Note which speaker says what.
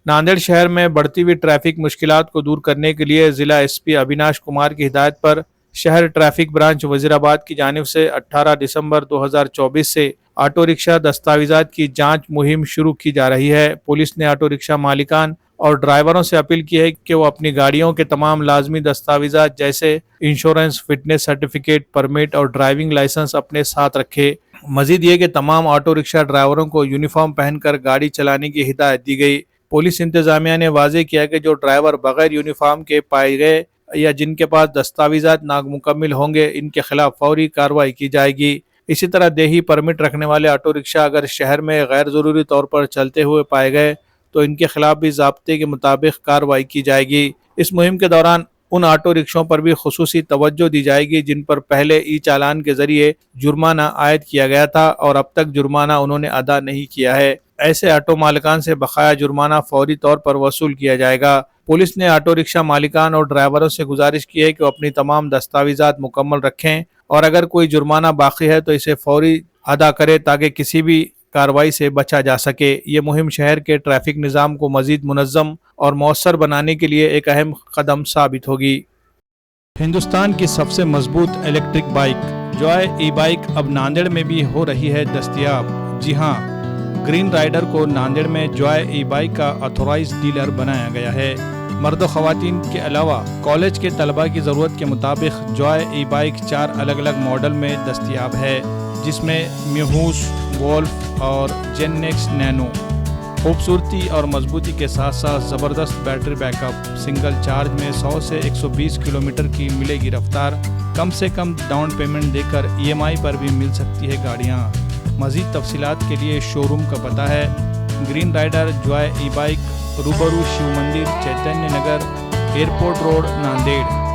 Speaker 1: नांदेड़ शहर में बढ़ती हुई ट्रैफिक मुश्किलात को दूर करने के लिए जिला एसपी अविनाश कुमार की हिदायत पर शहर ट्रैफिक ब्रांच वजीराबाद की जानिब से 18 दिसंबर 2024 से ऑटो रिक्शा दस्तावेजात की जांच मुहिम शुरू की जा रही है। पुलिस ने ऑटो रिक्शा मालिकान और ड्राइवरों से अपील की है कि वो अपनी गाड़ियों के तमाम लाजमी दस्तावेजात जैसे इंश्योरेंस, फिटनेस सर्टिफिकेट, परमिट और ड्राइविंग लाइसेंस अपने साथ रखे। मजीद ये कि तमाम ऑटो रिक्शा ड्राइवरों को यूनिफॉर्म पहनकर गाड़ी चलाने की हिदायत दी गई। पुलिस इंतजामिया ने वाजे किया कि जो ड्राइवर बगैर यूनिफॉर्म के पाए गए या जिनके पास दस्तावेजात नामुकम्मिल होंगे, इनके खिलाफ फौरी कार्रवाई की जाएगी। इसी तरह देही परमिट रखने वाले ऑटो रिक्शा अगर शहर में गैर ज़रूरी तौर पर चलते हुए पाए गए तो इनके खिलाफ भी ज़ाब्ते के मुताबिक कार्रवाई की जाएगी। इस मुहिम के दौरान उन ऑटो रिक्शों पर भी खुसूसी तवज्जो दी जाएगी जिन पर पहले ई चालान के जरिए जुर्माना आयद किया गया था और अब तक जुर्माना उन्होंने अदा नहीं किया है। ऐसे ऑटो मालिकान से बकाया जुर्माना फौरी तौर पर वसूल किया जाएगा। पुलिस ने ऑटो रिक्शा मालिकान और ड्राइवरों से गुजारिश की है कि वो अपनी तमाम दस्तावेजात मुकम्मल रखें और अगर कोई जुर्माना बाकी है तो इसे फौरी अदा करें ताकि किसी भी कार्रवाई से बचा जा सके। ये मुहिम शहर के ट्रैफिक निज़ाम को मज़ीद मुनज़्ज़म और मौसर बनाने के लिए एक अहम कदम साबित होगी। हिंदुस्तान की सबसे मजबूत इलेक्ट्रिक बाइक जॉय ई बाइक अब नांदेड़ में भी हो रही है दस्तयाब। जी हाँ, ग्रीन राइडर को नांदेड़ में जॉय ई बाइक का ऑथोराइज डीलर बनाया गया है। मर्द व ख़वातीन के अलावा कॉलेज के तलबा की ज़रूरत के मुताबिक जॉय ई बाइक 4 अलग अलग मॉडल में दस्तयाब है, जिसमें म्यूहूस, वोल्फ और जेननेक्स नैनो। खूबसूरती और मजबूती के साथ साथ ज़बरदस्त बैटरी बैकअप, सिंगल चार्ज में 100 से 120 किलोमीटर की मिलेगी रफ्तार। कम से कम डाउन पेमेंट देकर EMI पर भी मिल सकती है गाड़ियाँ। मज़ीद तफसीलात के लिए शोरूम का पता है ग्रीन राइडर जॉय ई बाइक, रूबरू शिव मंदिर, चैतन्य नगर, एयरपोर्ट रोड, नांदेड़।